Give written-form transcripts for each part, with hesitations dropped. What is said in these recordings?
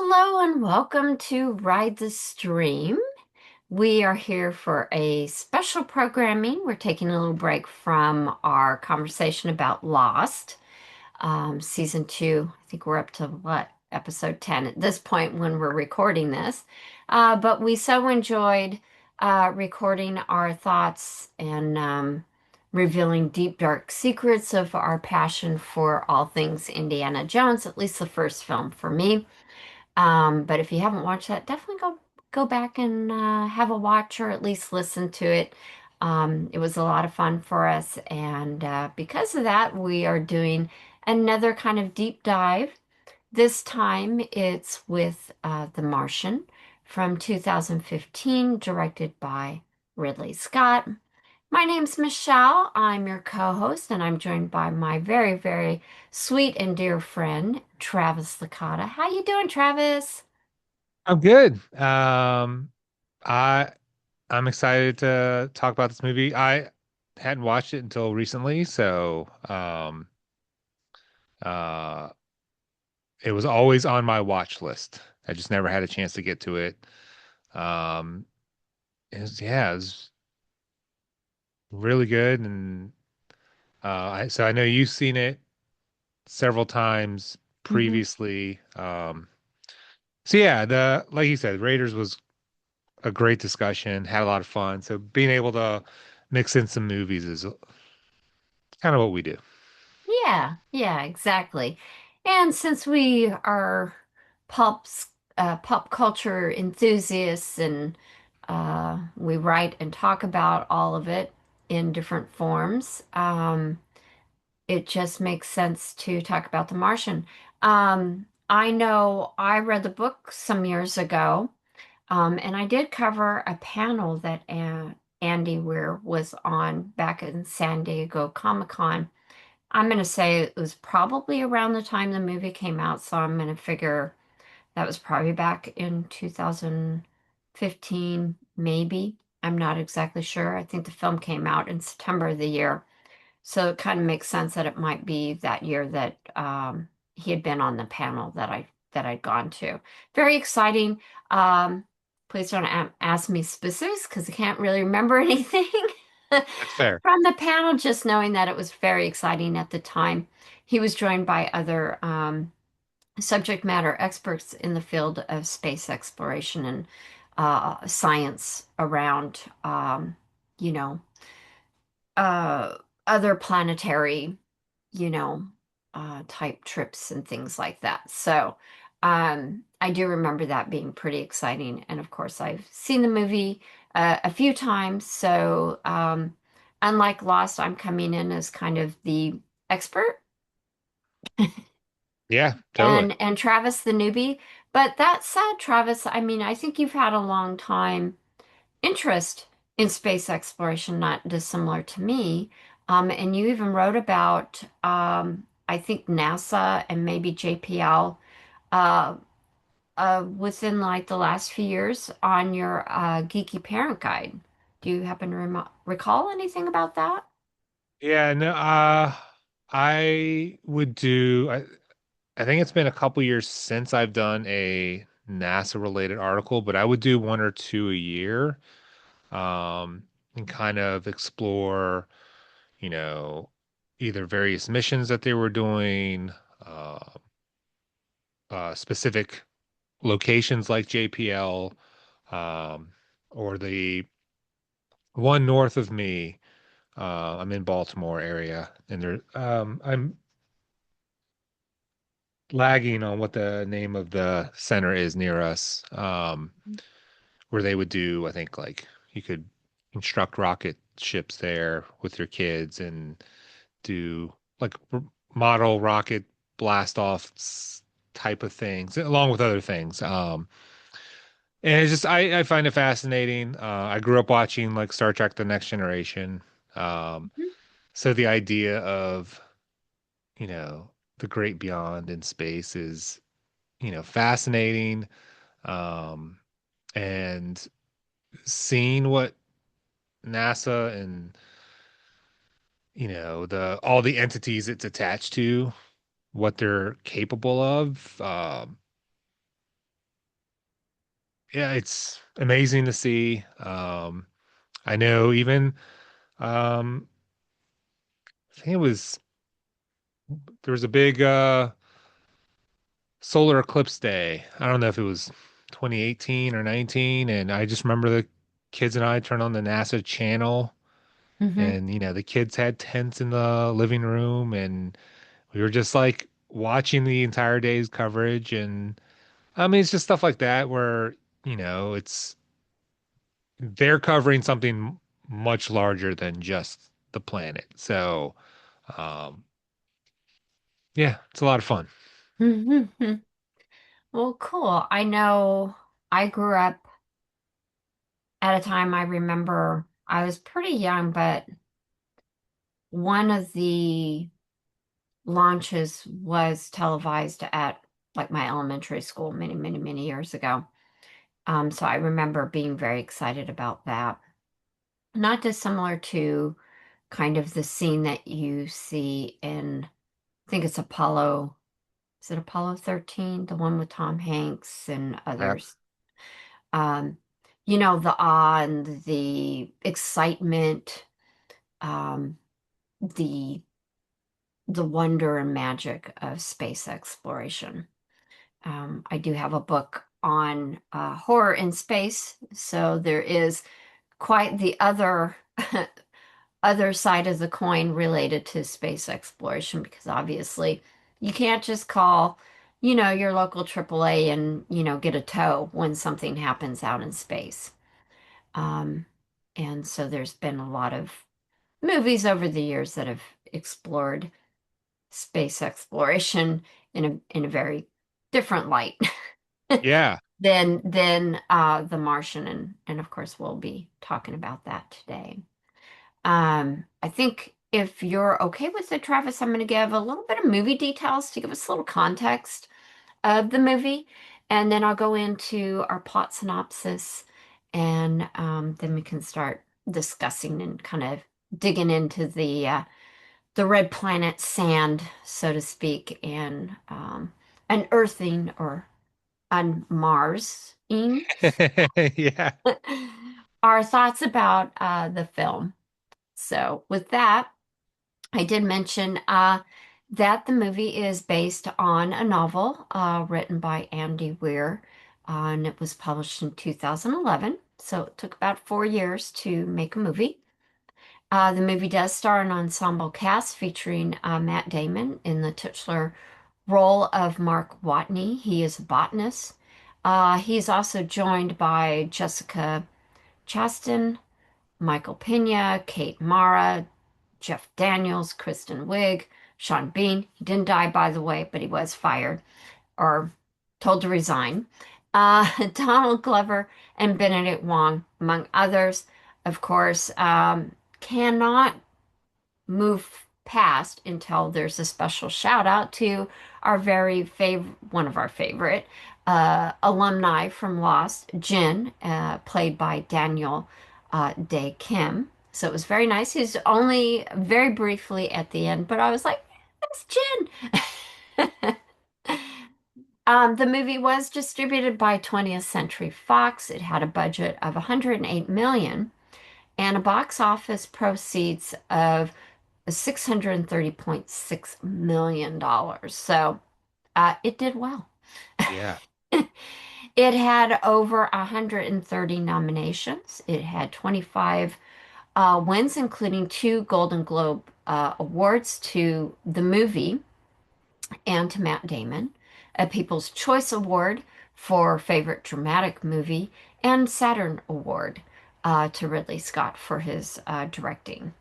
Hello and welcome to Ride the Stream. We are here for a special programming. We're taking a little break from our conversation about Lost, season two. I think we're up to what, episode 10 at this point when we're recording this. But we so enjoyed recording our thoughts and revealing deep, dark secrets of our passion for all things Indiana Jones, at least the first film for me. But if you haven't watched that, definitely go back and have a watch or at least listen to it. It was a lot of fun for us, and because of that, we are doing another kind of deep dive. This time it's with The Martian from 2015, directed by Ridley Scott. My name's Michelle. I'm your co-host, and I'm joined by my very, very sweet and dear friend, Travis Licata. How you doing, Travis? I'm good. I I'm excited to talk about this movie. I hadn't watched it until recently, so uh it was always on my watch list. I just never had a chance to get to it. Um it was really good and so I know you've seen it several times Hmm. previously. So yeah, the like you said, Raiders was a great discussion, had a lot of fun. So being able to mix in some movies is kind of what we do. Yeah, exactly. And since we are pop culture enthusiasts and we write and talk about all of it in different forms, it just makes sense to talk about The Martian. I know I read the book some years ago, and I did cover a panel that Andy Weir was on back in San Diego Comic-Con. I'm going to say it was probably around the time the movie came out, so I'm going to figure that was probably back in 2015, maybe. I'm not exactly sure. I think the film came out in September of the year. So it kind of makes sense that it might be that year that he had been on the panel that I'd gone to. Very exciting. Um, Please don't ask me specifics because I can't really remember anything That's fair. from the panel. Just knowing that it was very exciting at the time. He was joined by other subject matter experts in the field of space exploration and science around, you know uh, other planetary, you know, type trips and things like that. So, I do remember that being pretty exciting. And of course, I've seen the movie a few times. So, unlike Lost, I'm coming in as kind of the expert Yeah, totally. and Travis the newbie. But that said, Travis, I mean, I think you've had a long time interest in space exploration, not dissimilar to me. And you even wrote about, I think, NASA and maybe JPL uh, within like the last few years on your Geeky Parent Guide. Do you happen to recall anything about that? Yeah, no, I would do I think it's been a couple years since I've done a NASA related article, but I would do one or two a year, and kind of explore, you know, either various missions that they were doing, uh, specific locations like JPL, um, or the one north of me. I'm in Baltimore area, and I'm lagging on what the name of the center is near us, where they would do, I think, like you could construct rocket ships there with your kids and do like model rocket blast offs type of things, along with other things. And it's just I find it fascinating. I grew up watching like Star Trek: The Next Generation. Um, Mhm. so the idea of, you know, the great beyond in space is, fascinating. Um, and seeing what NASA and, the all the entities it's attached to, what they're capable of, yeah, it's amazing to see. I know even um, I think it was there was a big solar eclipse day. I don't know if it was 2018 or 19, and I just remember the kids and I turned on the NASA channel, Hmm. and the kids had tents in the living room, and we were just like watching the entire day's coverage. And I mean, it's just stuff like that where it's they're covering something much larger than just the planet. So, um, yeah, it's a lot of fun. Hmm. Well, cool. I know I grew up at a time I remember I was pretty young, but one of the launches was televised at like my elementary school many, many, many years ago. So I remember being very excited about that. Not dissimilar to kind of the scene that you see in, I think it's Apollo, is it Apollo 13? The one with Tom Hanks and Yeah. others. Um, the awe and the excitement, um, the the wonder and magic of space exploration. I do have a book on horror in space, so there is quite the other side of the coin related to space exploration because obviously you can't just call, your local AAA and, get a tow when something happens out in space. Um, and so there's been a lot of movies over the years that have explored space exploration in a very different light Yeah. than The Martian, and of course we'll be talking about that today. I think if you're okay with it, Travis, I'm going to give a little bit of movie details to give us a little context of the movie, and then I'll go into our plot synopsis, and then we can start discussing and kind of digging into the red planet sand, so to speak, and unearthing or on Mars-ing Yeah. our thoughts about the film. So, with that, I did mention that the movie is based on a novel written by Andy Weir, and it was published in 2011. So, it took about 4 years to make a movie. The movie does star an ensemble cast featuring Matt Damon in the titular role of Mark Watney. He is a botanist. He's also joined by Jessica Chastain, Michael Pena, Kate Mara, Jeff Daniels, Kristen Wiig, Sean Bean. He didn't die, by the way, but he was fired or told to resign. Donald Glover and Benedict Wong, among others. Of course, cannot move past until there's a special shout out to our very favorite, one of our favorite alumni from Lost, Jin, played by Daniel Day Kim. So it was very nice. He's only very briefly at the end, but I was like, that's Jin. The movie was distributed by 20th Century Fox. It had a budget of 108 million and a box office proceeds of $630.6 million. So it did well. Yeah. It had over 130 nominations. It had 25 wins, including two Golden Globe awards to the movie and to Matt Damon, a People's Choice Award for Favorite Dramatic Movie, and Saturn Award to Ridley Scott for his directing.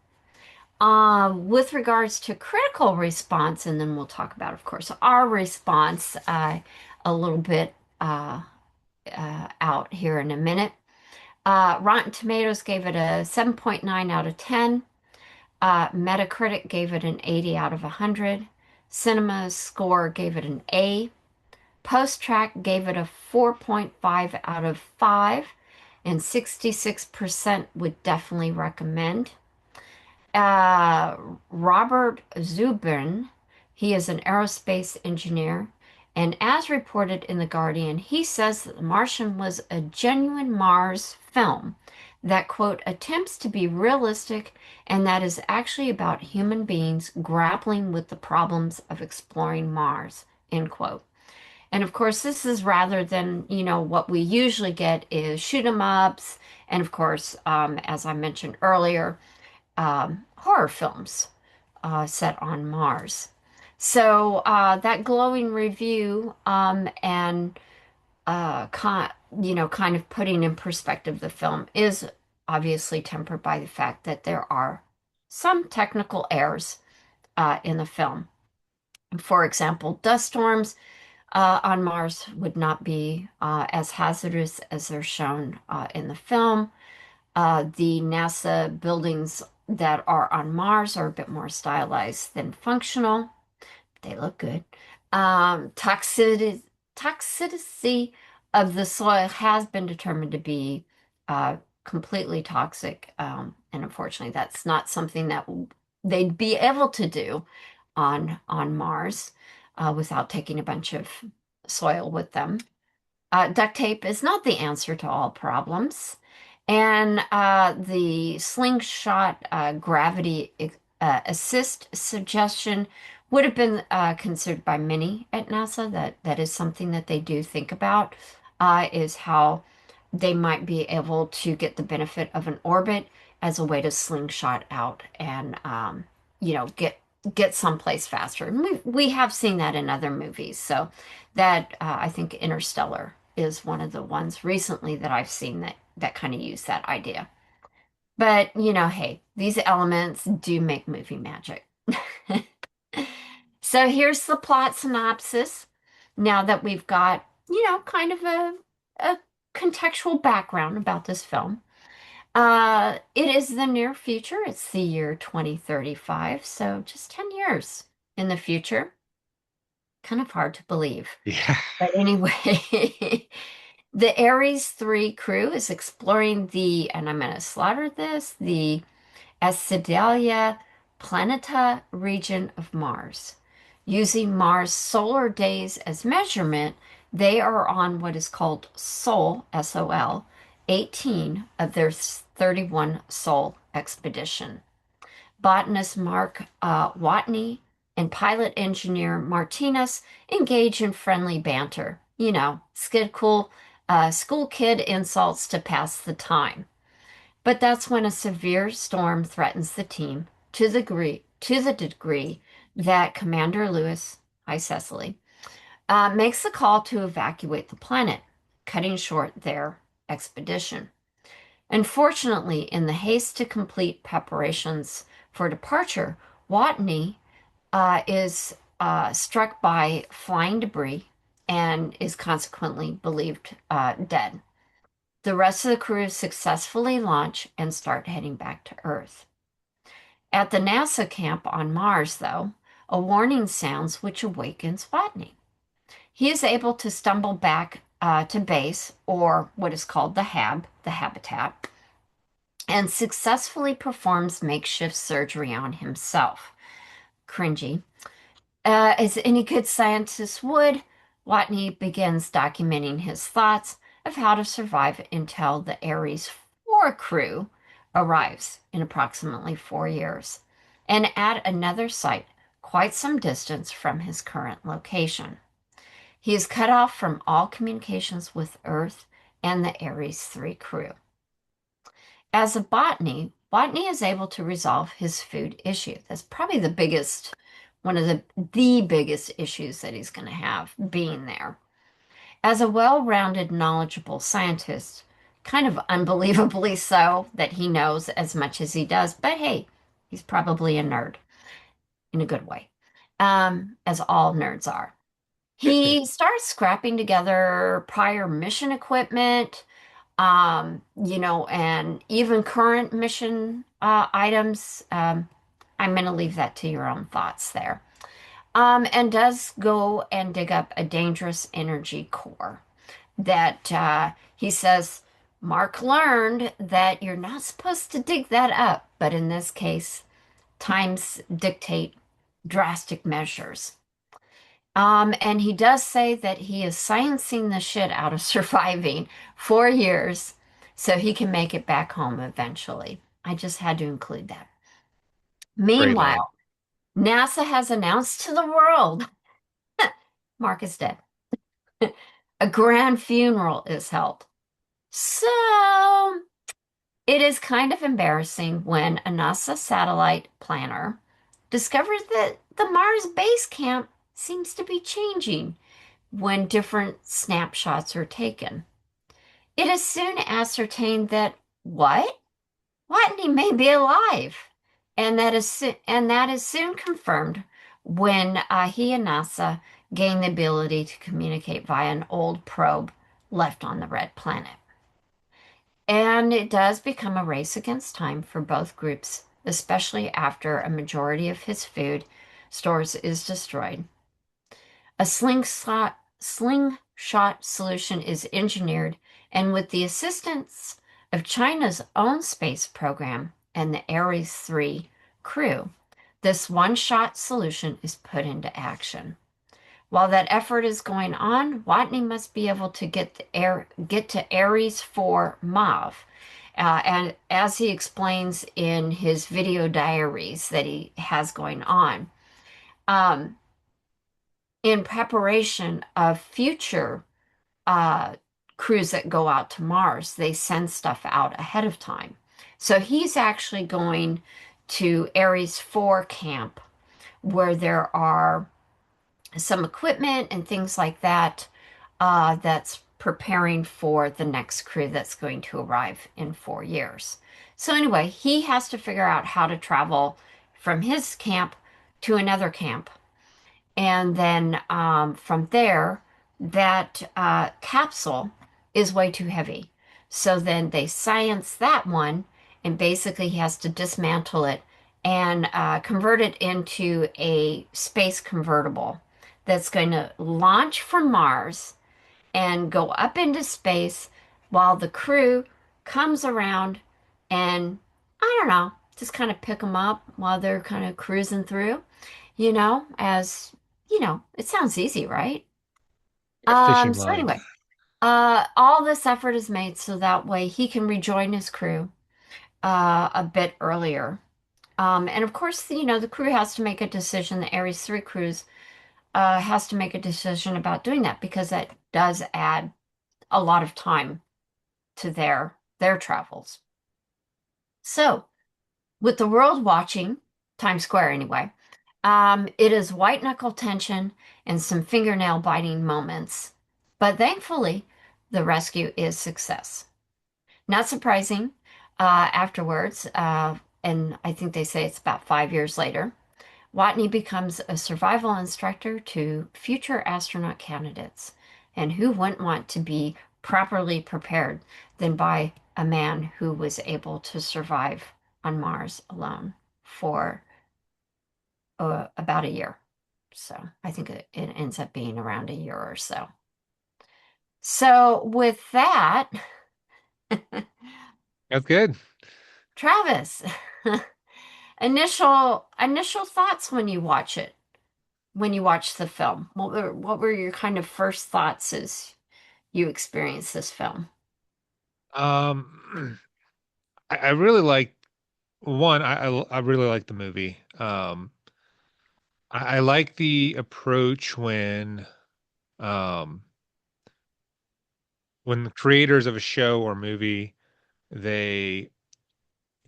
With regards to critical response, and then we'll talk about, of course, our response a little bit out here in a minute. Rotten Tomatoes gave it a 7.9 out of 10. Metacritic gave it an 80 out of 100. Cinema Score gave it an A. Post-Track gave it a 4.5 out of 5. And 66% would definitely recommend. Uh, Robert Zubrin, he is an aerospace engineer, And as reported in The Guardian, he says that The Martian was a genuine Mars film that, quote, attempts to be realistic and that is actually about human beings grappling with the problems of exploring Mars, end quote. And of course, this is rather than, what we usually get is shoot 'em ups, and of course, as I mentioned earlier, horror films set on Mars. So that glowing review and kind of putting in perspective the film is obviously tempered by the fact that there are some technical errors in the film. For example, dust storms on Mars would not be as hazardous as they're shown in the film. The NASA buildings that are on Mars are a bit more stylized than functional. They look good. Toxicity of the soil has been determined to be completely toxic. And unfortunately, that's not something that they'd be able to do on Mars without taking a bunch of soil with them. Duct tape is not the answer to all problems. And the slingshot gravity assist suggestion would have been considered by many at NASA. That is something that they do think about, is how they might be able to get the benefit of an orbit as a way to slingshot out and get someplace faster. And we have seen that in other movies. So that I think Interstellar is one of the ones recently that I've seen that kind of use that idea. But hey, these elements do make movie magic. So here's the plot synopsis. Now that we've got, kind of a contextual background about this film. It is the near future. It's the year 2035, so just 10 years in the future. Kind of hard to believe. Yeah. But anyway, the Ares 3 crew is exploring and I'm going to slaughter this, the Acidalia Planeta region of Mars. Using Mars solar days as measurement, they are on what is called Sol, S-O-L, 18 of their 31 Sol expedition. Botanist Mark Watney and pilot engineer Martinez engage in friendly banter. School kid insults to pass the time. But that's when a severe storm threatens the team to the degree that Commander Lewis, hi Cecily, makes the call to evacuate the planet, cutting short their expedition. Unfortunately, in the haste to complete preparations for departure, Watney is struck by flying debris and is consequently believed dead. The rest of the crew successfully launch and start heading back to Earth. At the NASA camp on Mars, though, a warning sounds which awakens Watney. He is able to stumble back to base, or what is called the habitat, and successfully performs makeshift surgery on himself. Cringy. As any good scientist would, Watney begins documenting his thoughts of how to survive until the Ares 4 crew arrives in approximately 4 years and at another site quite some distance from his current location. He is cut off from all communications with Earth and the Ares 3 crew. As a Watney is able to resolve his food issue. That's probably one of the biggest issues that he's going to have being there. As a well-rounded, knowledgeable scientist, kind of unbelievably so that he knows as much as he does, but hey, he's probably a nerd in a good way, as all nerds are. He starts scrapping together prior mission equipment, and even current mission items. I'm going to leave that to your own thoughts there. And does go and dig up a dangerous energy core that he says Mark learned that you're not supposed to dig that up, but in this case, times dictate drastic measures. And he does say that he is sciencing the shit out of surviving 4 years so he can make it back home eventually. I just had to include that. Great line. Meanwhile, NASA has announced to the world Mark is dead. A grand funeral is held. So it is kind of embarrassing when a NASA satellite planner discovers that the Mars base camp seems to be changing when different snapshots are taken. It is soon ascertained that what? Watney may be alive, and that is soon confirmed when he and NASA gain the ability to communicate via an old probe left on the red planet. And it does become a race against time for both groups, especially after a majority of his food stores is destroyed. A slingshot solution is engineered, and with the assistance of China's own space program and the Ares 3 crew, this one-shot solution is put into action. While that effort is going on, Watney must be able to get to Ares 4 MAV. And as he explains in his video diaries that he has going on, um, in preparation of future uh, crews that go out to Mars, they send stuff out ahead of time. So he's actually going to Ares 4 camp where there are some equipment and things like that that's preparing for the next crew that's going to arrive in 4 years. So, anyway, he has to figure out how to travel from his camp to another camp and then from there, that capsule is way too heavy. So then they science that one, and basically he has to dismantle it and convert it into a space convertible that's going to launch from Mars and go up into space while the crew comes around and, I don't know, just kind of pick them up while they're kind of cruising through, as it sounds easy, right? A fishing So line. anyway, all this effort is made so that way he can rejoin his crew a bit earlier. And of course, the crew has to make a decision. The Ares 3 crews has to make a decision about doing that because that does add a lot of time to their travels. So, with the world watching, Times Square anyway, it is white knuckle tension and some fingernail biting moments. But thankfully, the rescue is success. Not surprising, afterwards, and I think they say it's about 5 years later, Watney becomes a survival instructor to future astronaut candidates. And who wouldn't want to be properly prepared than by a man who was able to survive on Mars alone for about a year? So I think it ends up being around a year or so. So with that, That's good. Travis, initial thoughts when you watch it, when you watch the film. What were your kind of first thoughts as you experienced this film? Um, I really like one. I really like the movie. I like the approach um when the creators of a show or movie they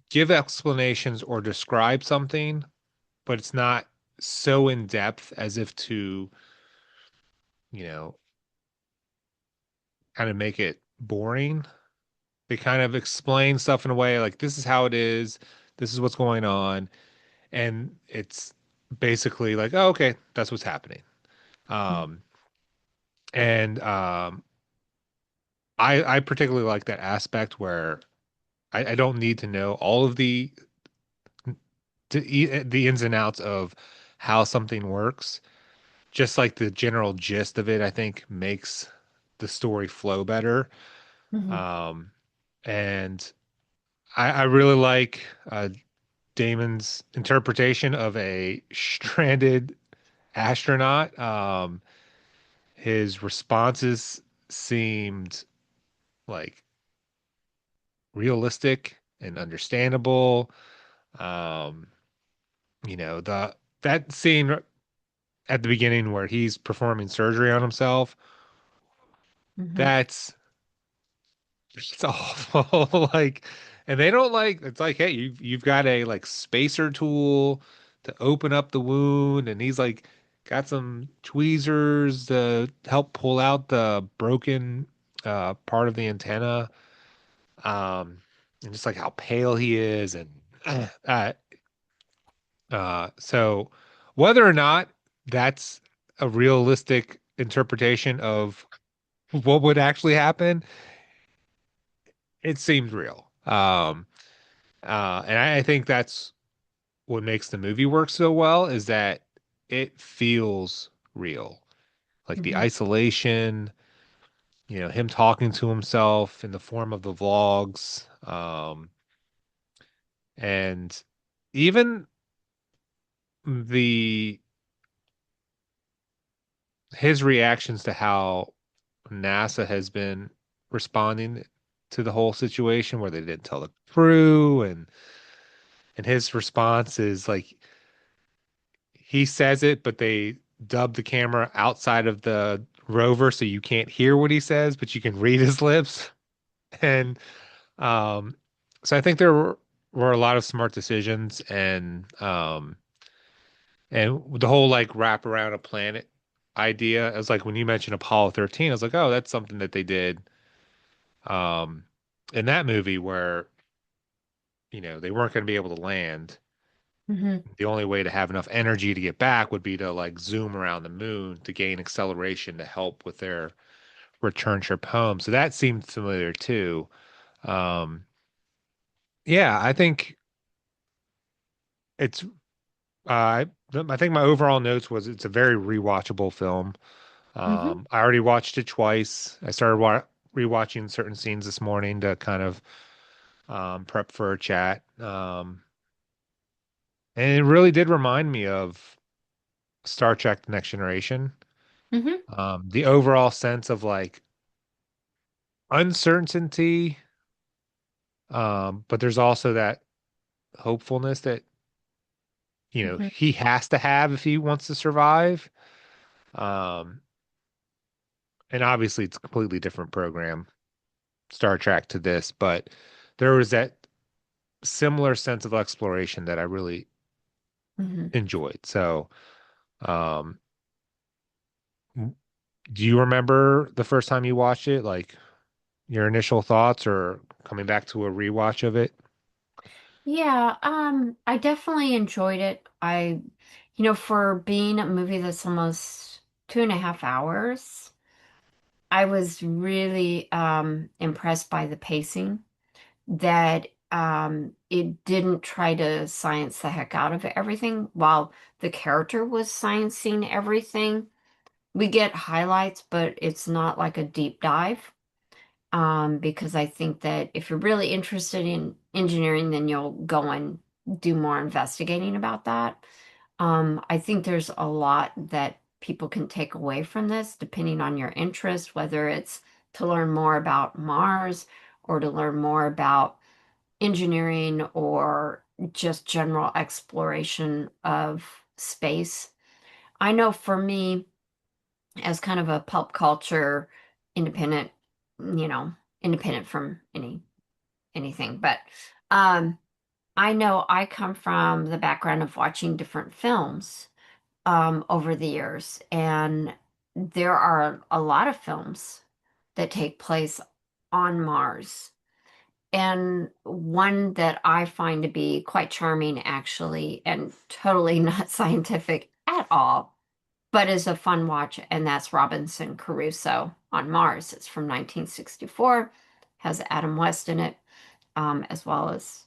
give explanations or describe something, but it's not so in depth as if to, you know, kind of make it boring. They kind of explain stuff in a way like this is how it is, this is what's going on, and it's basically like, oh, okay, that's what's happening. Um, and I particularly like that aspect where I don't need to know all of the ins and outs of how something works. Just like the general gist of it, I think makes the story flow better. Mhm. Um, and I really like Damon's interpretation of a stranded astronaut. His responses seemed like realistic and understandable. Um, the that scene at the beginning where he's performing surgery on himself, Hmm. that's it's awful. Like, and they don't like it's like, hey, you've got a like spacer tool to open up the wound, and he's like got some tweezers to help pull out the broken part of the antenna. Um, and just like how pale he is, and uh, so whether or not that's a realistic interpretation of what would actually happen, it seemed real. And I think that's what makes the movie work so well is that it feels real. Like the Hmm. isolation, him talking to himself in the form of the vlogs, and even the his reactions to how NASA has been responding to the whole situation where they didn't tell the crew and his response is like he says it, but they dub the camera outside of the rover so you can't hear what he says, but you can read his lips. And um, so I think were a lot of smart decisions and the whole like wrap around a planet idea. It was like when you mentioned Apollo 13, I was like, oh, that's something that they did um in that movie where, they weren't going to be able to land. Hmm. The only way to have enough energy to get back would be to like zoom around the moon to gain acceleration to help with their return trip home. So that seemed familiar too. Um, yeah, I think it's I think my overall notes was it's a very rewatchable film. Hmm. I already watched it twice. I started rewatching certain scenes this morning to kind of prep for a chat. And it really did remind me of Star Trek: The Next Generation. Hmm. The overall sense of like uncertainty, but there's also that hopefulness that Hmm. he has to have if he wants to survive. Um, and obviously it's a completely different program, Star Trek to this, but there was that similar sense of exploration that I really Hmm. enjoyed. So, um, do you remember the first time you watched it? Like your initial thoughts or coming back to a rewatch of it? Yeah, I definitely enjoyed it. For being a movie that's almost 2.5 hours, I was really impressed by the pacing, that it didn't try to science the heck out of everything while the character was sciencing everything. We get highlights, but it's not like a deep dive. Because I think that if you're really interested in engineering, then you'll go and do more investigating about that. I think there's a lot that people can take away from this, depending on your interest, whether it's to learn more about Mars or to learn more about engineering or just general exploration of space. I know for me, as kind of a pulp culture independent, you know, independent from anything, but um, I know I come from the background of watching different films over the years, and there are a lot of films that take place on Mars. And one that I find to be quite charming, actually, and totally not scientific at all, but is a fun watch, and that's Robinson Crusoe on Mars. It's from 1964, has Adam West in it, as well as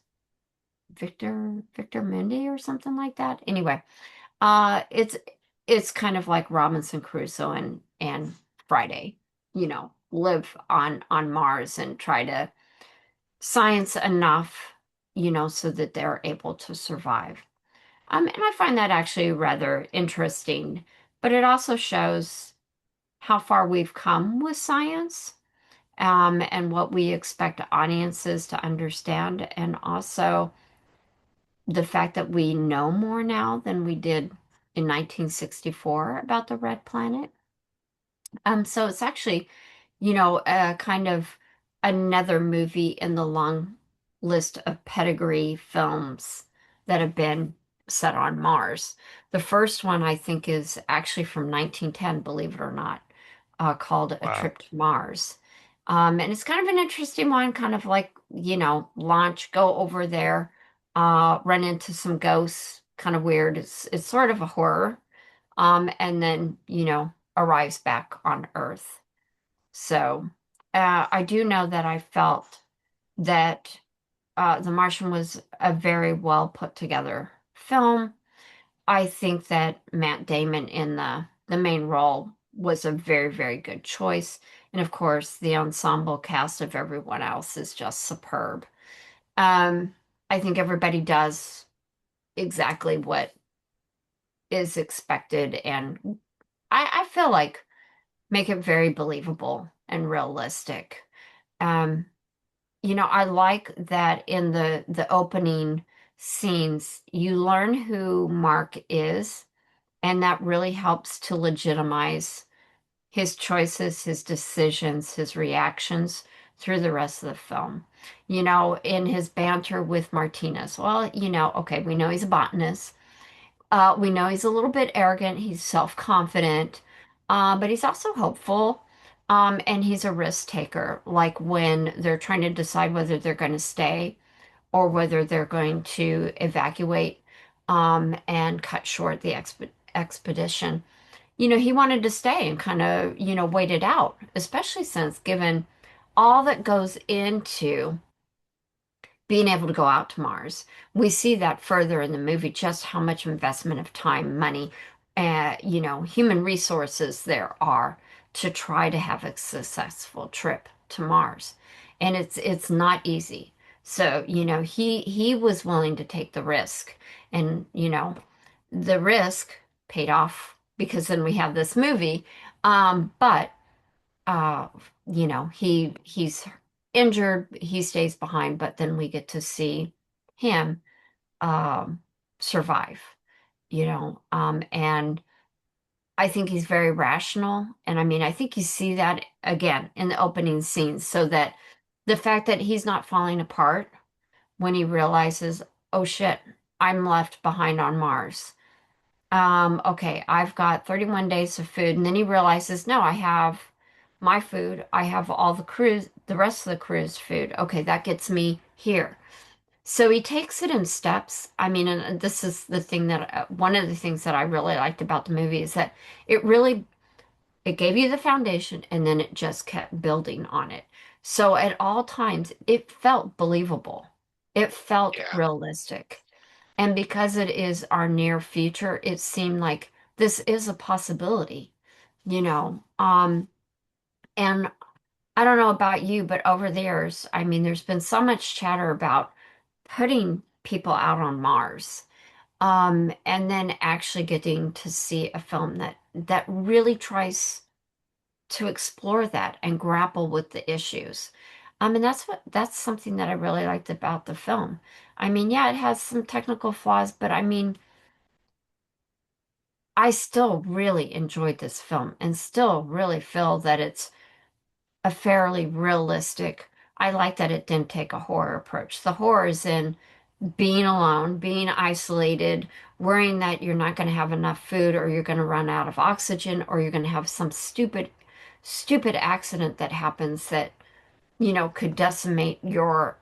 Victor Mendy or something like that. Anyway, it's kind of like Robinson Crusoe and Friday, live on Mars and try to science enough, so that they're able to survive. And I find that actually rather interesting. but it also shows how far we've come with science, and what we expect audiences to understand, and also the fact that we know more now than we did in 1964 about the red planet. So it's actually, kind of another movie in the long list of pedigree films that have been set on Mars. The first one I think is actually from 1910, believe it or not, called A Wow. Trip to Mars. And it's kind of an interesting one, kind of like, launch, go over there, run into some ghosts, kind of weird. It's sort of a horror, and then, arrives back on Earth. So, I do know that I felt that The Martian was a very well put together film. I think that Matt Damon in the main role was a very, very good choice. And of course, the ensemble cast of everyone else is just superb. Um, I think everybody does exactly what is expected, and I feel like make it very believable and realistic. Um, I like that in the opening scenes, you learn who Mark is, and that really helps to legitimize his choices, his decisions, his reactions through the rest of the film. In his banter with Martinez, well, okay, we know he's a botanist. We know he's a little bit arrogant, he's self-confident, but he's also hopeful, and he's a risk taker. Like when they're trying to decide whether they're going to stay or whether they're going to evacuate, and cut short the expedition. He wanted to stay and kind of, wait it out, especially since given all that goes into being able to go out to Mars. We see that further in the movie, just how much investment of time, money, human resources there are to try to have a successful trip to Mars. And it's not easy. So, he was willing to take the risk. And, the risk paid off because then we have this movie. But uh, he's injured, he stays behind, but then we get to see him um, survive, and I think he's very rational. And I mean, I think you see that again in the opening scenes, so that the fact that he's not falling apart when he realizes, oh shit, I'm left behind on Mars. Okay, I've got 31 days of food. And then he realizes, no, I have my food. I have all the rest of the crew's food. Okay, that gets me here. So he takes it in steps. I mean, and this is the thing that one of the things that I really liked about the movie is that it gave you the foundation and then it just kept building on it. So at all times, it felt believable. It felt Yeah. realistic. And because it is our near future, it seemed like this is a possibility, you know. And I don't know about you, but over the years, I mean, there's been so much chatter about putting people out on Mars, and then actually getting to see a film that really tries to explore that and grapple with the issues. And that's something that I really liked about the film. I mean, yeah, it has some technical flaws, but I mean, I still really enjoyed this film and still really feel that it's a fairly realistic. I like that it didn't take a horror approach. The horror is in being alone, being isolated, worrying that you're not going to have enough food or you're going to run out of oxygen or you're going to have some stupid accident that happens that, could decimate your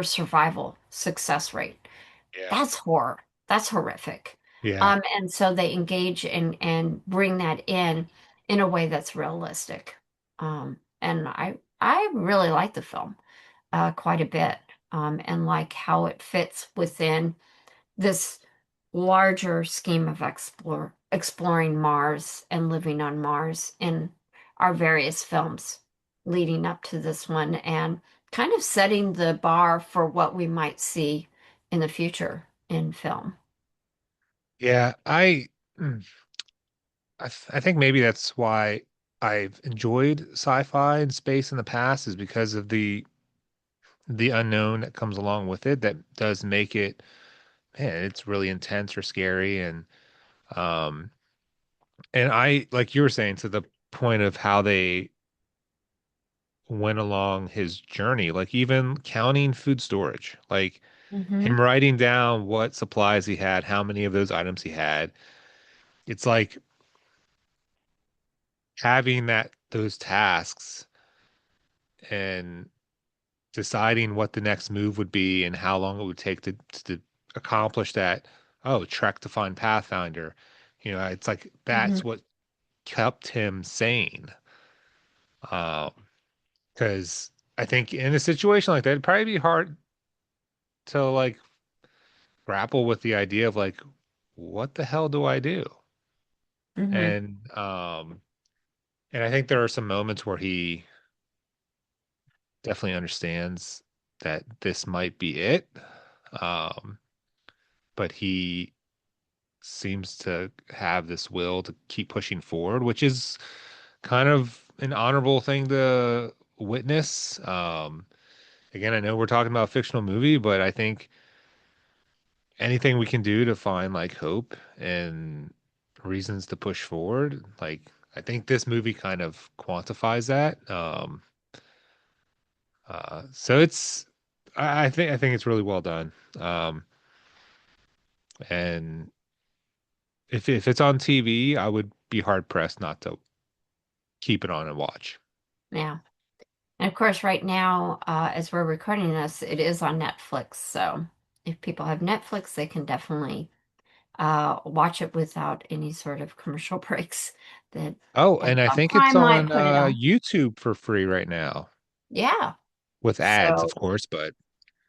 survival success rate. Yeah. That's horror. That's horrific. Yeah. And so they engage and bring that in a way that's realistic. And I really like the film quite a bit, and like how it fits within this larger scheme of exploring Mars and living on Mars in our various films leading up to this one, and kind of setting the bar for what we might see in the future in film. Yeah. Mm, I think maybe that's why I've enjoyed sci-fi and space in the past is because of the unknown that comes along with it that does make it, man, it's really intense or scary um and I like you were saying to the point of how they went along his journey, like even counting food storage, like Mm-hmm. him writing down what supplies he had, how many of those items he had. It's like having that those tasks and deciding what the next move would be and how long it would take to accomplish that. Oh, trek to find Pathfinder. It's like Mm-hmm. that's what kept him sane. Um, because I think in a situation like that, it'd probably be hard to like grapple with the idea of like, what the hell do I do? Mm-hmm. And I think there are some moments where he definitely understands that this might be it. Um, but he seems to have this will to keep pushing forward, which is kind of an honorable thing to witness. Again, I know we're talking about a fictional movie, but I think anything we can do to find like hope and reasons to push forward, like I think this movie kind of quantifies that. So I think it's really well done. Um, and if it's on TV, I would be hard pressed not to keep it on and watch. Yeah. And of course, right now, as we're recording this, it is on Netflix. So if people have Netflix, they can definitely watch it without any sort of commercial breaks that Oh, and I Amazon think it's Prime might on put it on. YouTube for free right now Yeah. with ads, of So, course, but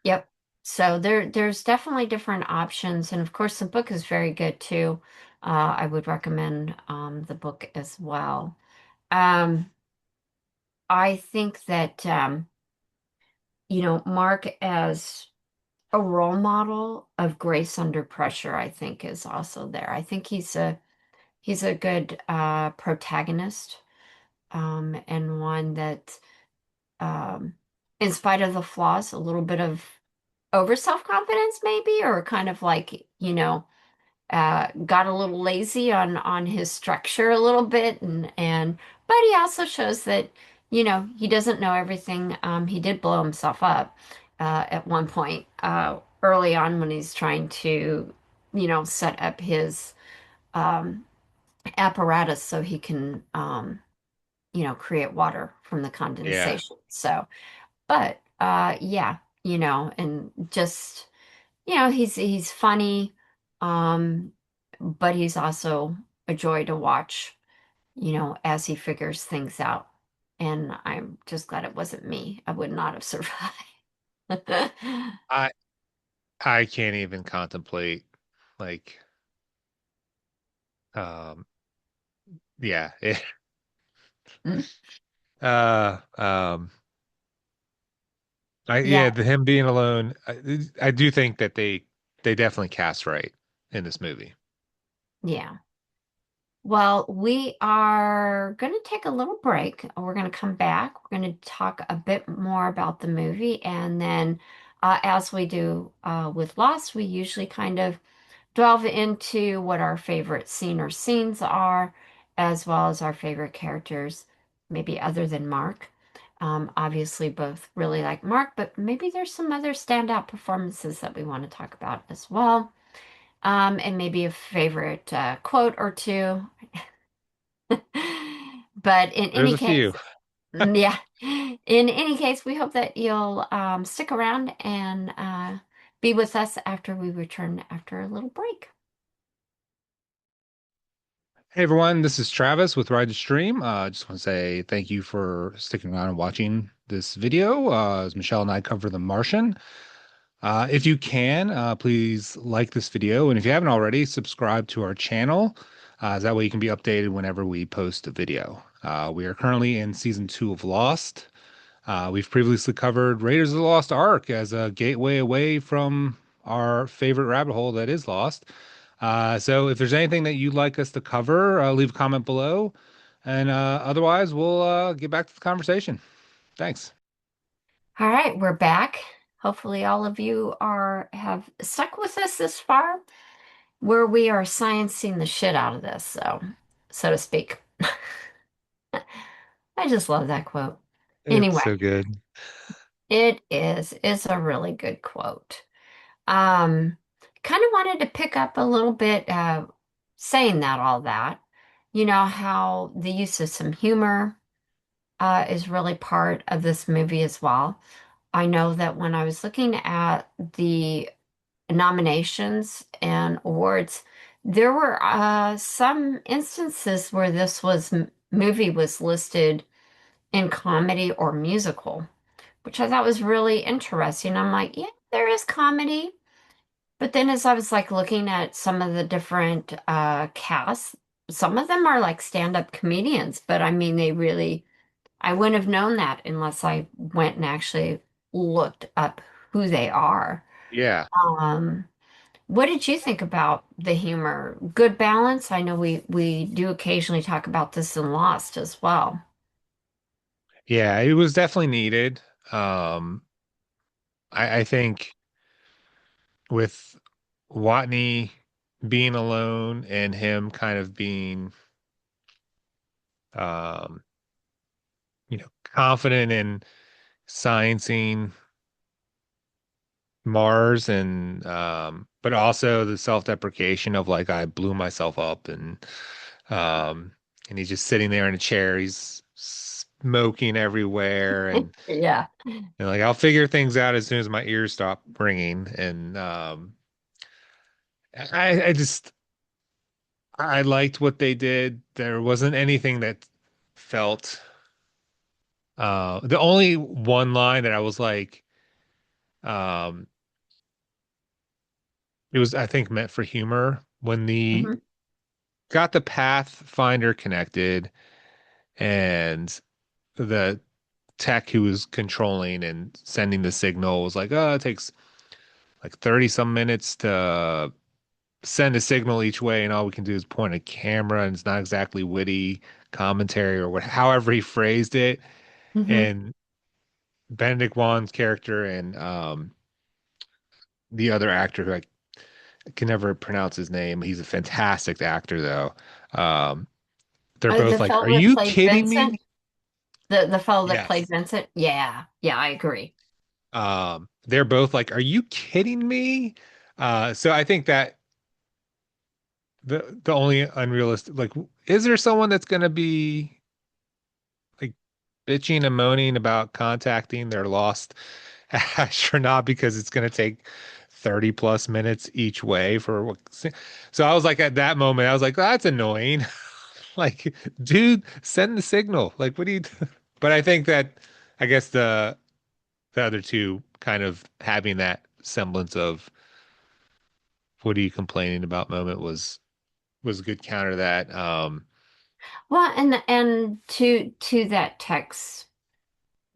yep. So there's definitely different options. And of course, the book is very good too. I would recommend the book as well. Um, I think that Mark as a role model of grace under pressure, I think is also there. I think he's a good protagonist, and one that, um, in spite of the flaws, a little bit of over self-confidence maybe, or kind of like, got a little lazy on his structure a little bit, and but he also shows that, he doesn't know everything. He did blow himself up at one point early on when he's trying to, set up his um, apparatus so he can, create water from the yeah. condensation. So, but yeah, and just, he's funny, um, but he's also a joy to watch, as he figures things out. And I'm just glad it wasn't me. I would not have survived. I I can't even contemplate like um yeah. Uh um Yeah, the him being alone, I do think that they definitely cast right in this movie. yeah. Well, we are going to take a little break. We're going to come back. We're going to talk a bit more about the movie. And then, as we do with Lost, we usually kind of delve into what our favorite scene or scenes are, as well as our favorite characters, maybe other than Mark. Obviously, both really like Mark, but maybe there's some other standout performances that we want to talk about as well. And maybe a favorite quote or two. But in There's any a case, few. yeah, in any case, we hope that you'll stick around and be with us after we return after a little break. Hey everyone, this is Travis with Ride to Stream. I just want to say thank you for sticking around and watching this video. As Michelle and I cover The Martian. If you can, please like this video, and if you haven't already, subscribe to our channel. That way you can be updated whenever we post a video. We are currently in season 2 of Lost. We've previously covered Raiders of the Lost Ark as a gateway away from our favorite rabbit hole that is Lost. So if there's anything that you'd like us to cover, leave a comment below. And otherwise, we'll get back to the conversation. Thanks. All right, we're back. Hopefully all of you are have stuck with us this far, where we are sciencing the shit out of this, so to speak. I just love that quote. It's Anyway, so good. it's a really good quote. Um, Kind of wanted to pick up a little bit, saying that all that, how the use of some humor, is really part of this movie as well. I know that when I was looking at the nominations and awards, there were some instances where movie was listed in comedy or musical, which I thought was really interesting. I'm like, yeah, there is comedy. But then as I was like looking at some of the different casts, some of them are like stand-up comedians, but I mean, I wouldn't have known that unless I went and actually looked up who they are. Yeah. Um, what did you think about the humor? Good balance? I know we do occasionally talk about this in Lost as well. Yeah, it was definitely needed. Um, I think with Watney being alone and him kind of being, um, confident in sciencing Mars and but also the self-deprecation of like I blew myself up um and he's just sitting there in a chair, he's smoking everywhere Yeah. and like I'll figure things out as soon as my ears stop ringing and I just I liked what they did. There wasn't anything that felt the only one line that I was like um it was I think meant for humor when the Hmm. got the Pathfinder connected and the tech who was controlling and sending the signal was like, oh, it takes like 30 some minutes to send a signal each way, and all we can do is point a camera, and it's not exactly witty commentary or what, however he phrased it. Hmm. And Benedict Wong's character and the other actor who I can never pronounce his name, he's a fantastic actor though. Um, they're The both like, "Are fellow that you played kidding Vincent, me?" the fellow that played Yes. Vincent, yeah, yeah, I agree. They're both like, "Are you kidding me?" So I think that the only unrealistic, like, is there someone that's gonna be like bitching and moaning about contacting their lost astronaut because it's gonna take 30 plus minutes each way for what? So I was like, at that moment, I was like, that's annoying. Like, dude, send the signal. Like, what do you do? But I think that I guess the other two kind of having that semblance of what are you complaining about moment was a good counter to that. Well, and to that text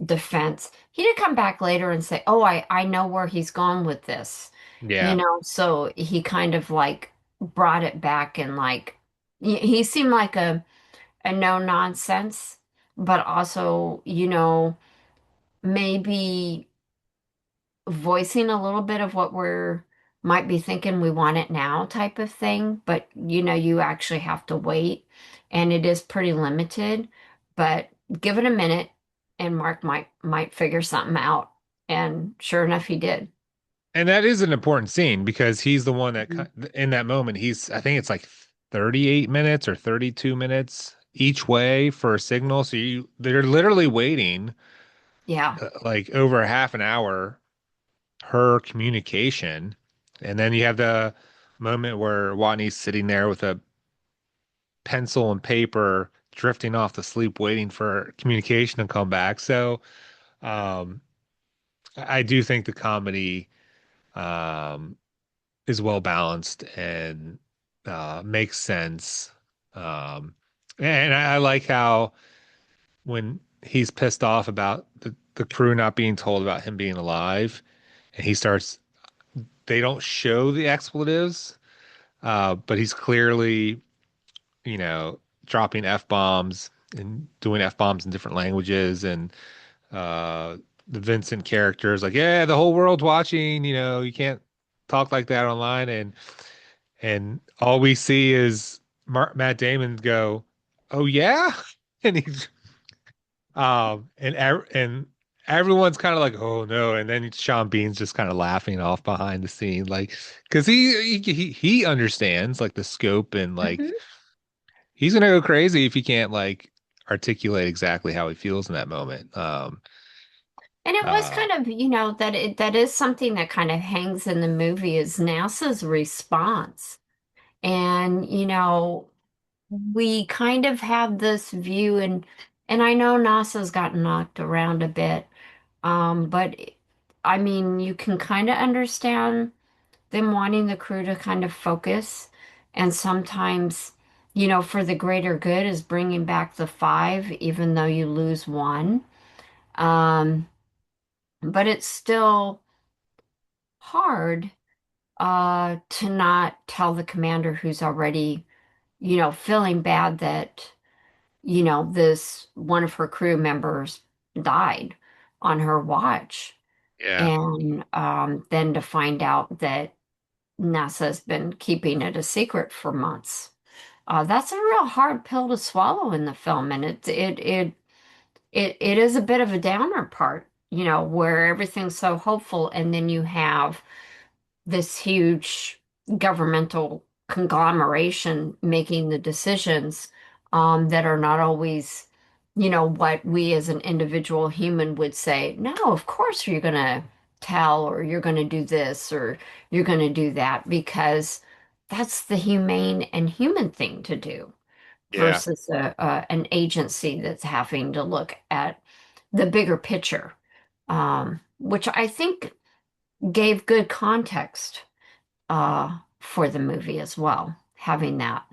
defense, he did come back later and say, "Oh, I know where he's gone with this," Yeah. So he kind of like brought it back and like he seemed like a no nonsense, but also, maybe voicing a little bit of what we're might be thinking we want it now type of thing, but you actually have to wait and it is pretty limited, but give it a minute and Mark might figure something out. And sure enough, he did. And that is an important scene because he's the one that Mhm. in that moment I think it's like 38 minutes or 32 minutes each way for a signal. So they're literally waiting Yeah. like over a half an hour per communication. And then you have the moment where Watney's sitting there with a pencil and paper drifting off to sleep waiting for communication to come back. So um I do think the comedy um is well balanced and makes sense. Um, and I like how when he's pissed off about the crew not being told about him being alive, and they don't show the expletives, But he's clearly, dropping F-bombs and doing F-bombs in different languages. And uh, the Vincent character is like, yeah, the whole world's watching, you can't talk like that online. And all we see is Matt Damon go, oh, yeah. And and everyone's kind of like, oh no, and then Sean Bean's just kind of laughing off behind the scene, like, because he understands like the scope and like Mhm. he's gonna go crazy if he can't like articulate exactly how he feels in that moment. And it was Uh, kind of, that is something that kind of hangs in the movie is NASA's response. And, we kind of have this view and I know NASA's gotten knocked around a bit, but I mean, you can kind of understand them wanting the crew to kind of focus and sometimes, for the greater good is bringing back the five, even though you lose one. Um, but it's still hard to not tell the commander who's already, feeling bad that, this one of her crew members died on her watch. yeah, And then to find out that NASA's been keeping it a secret for months. That's a real hard pill to swallow in the film, and it is a bit of a downer part, where everything's so hopeful, and then you have this huge governmental conglomeration making the decisions that are not always, what we as an individual human would say, no, of course you're going to tell, or you're going to do this, or you're going to do that, because that's the humane and human thing to do yeah, versus an agency that's having to look at the bigger picture, which I think gave good context for the movie as well, having that.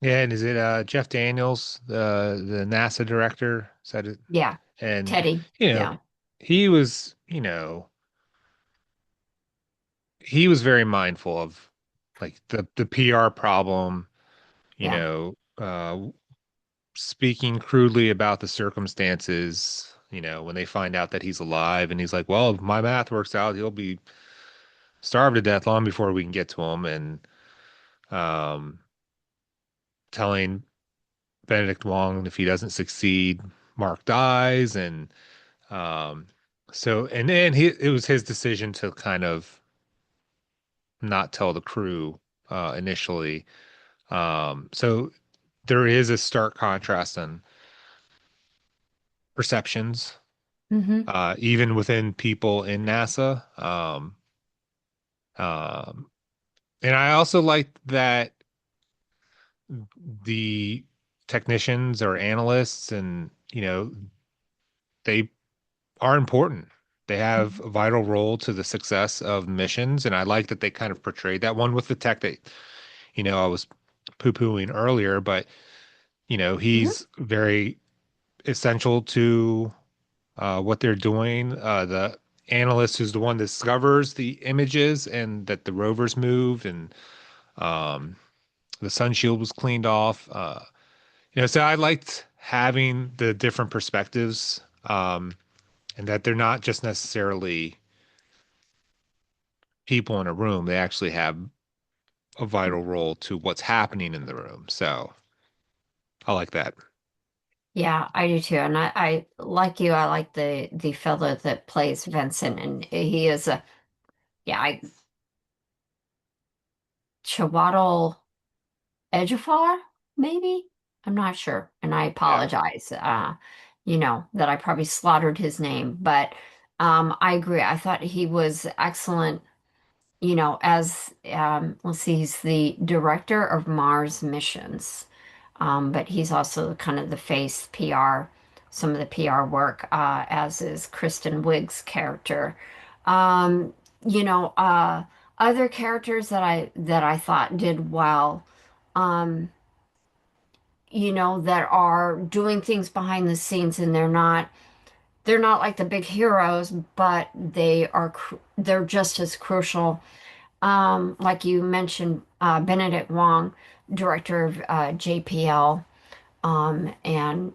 yeah. And is it Jeff Daniels, the NASA director, said it? Yeah, And Teddy. you know, Yeah. he was, he was very mindful of like the PR problem, you Yeah. know, speaking crudely about the circumstances, when they find out that he's alive and he's like, well, if my math works out, he'll be starved to death long before we can get to him. And um, telling Benedict Wong if he doesn't succeed, Mark dies. And um, and then it was his decision to kind of not tell the crew initially. So there is a stark contrast in perceptions, Hmm. even within people in NASA. Um, and I also like that the technicians or analysts and, they are important. They have a vital role to the success of missions. And I like that they kind of portrayed that one with the tech that, I was poo-pooing earlier, but, Hmm. he's very essential to what they're doing. The analyst who's the one that discovers the images and that the rovers moved and um, the sun shield was cleaned off. So I liked having the different perspectives and that they're not just necessarily people in a room. They actually have a vital role to what's happening in the room. So I like that. Yeah, I do too. And I like you, I like the fellow that plays Vincent, and he is a yeah, Chiwetel Ejiofor, maybe? I'm not sure. And I Yeah. apologize, that I probably slaughtered his name, but I agree. I thought he was excellent, as let's see, he's the director of Mars missions, but he's also kind of the face PR, some of the PR work, as is Kristen Wiig's character. Um, you know, uh, Other characters that I thought did well, um, that are doing things behind the scenes, and they're not like the big heroes, but they're just as crucial. like you mentioned, Benedict Wong, director of JPL, and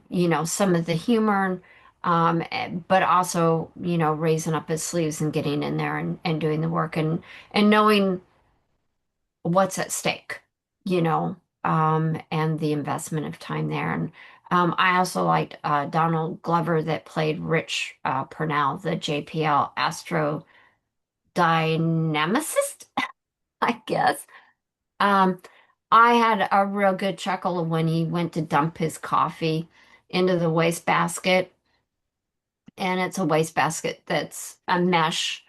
some of the humor, but also raising up his sleeves and getting in there and doing the work and knowing what's at stake, you know, and the investment of time there. And I also liked Donald Glover that played Rich Purnell, the JPL astrodynamicist, I guess. Um, I had a real good chuckle when he went to dump his coffee into the wastebasket, and it's a wastebasket that's a mesh,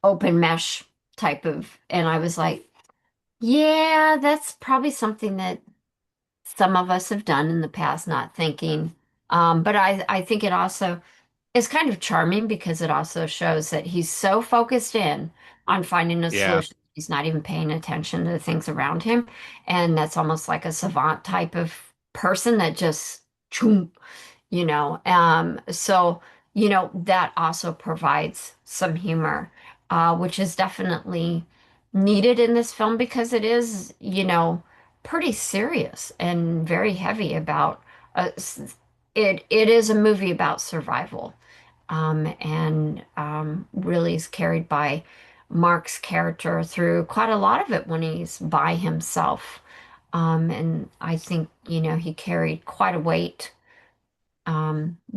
open mesh type of, and I was like, yeah, that's probably something that some of us have done in the past, not thinking. But I think it also is kind of charming because it also shows that he's so focused in on finding a Yeah. solution. He's not even paying attention to the things around him. And that's almost like a savant type of person that just, choom, so that also provides some humor, which is definitely needed in this film because it is, pretty serious and very heavy about it is a movie about survival, and really is carried by Mark's character through quite a lot of it when he's by himself. And I think, he carried quite a weight,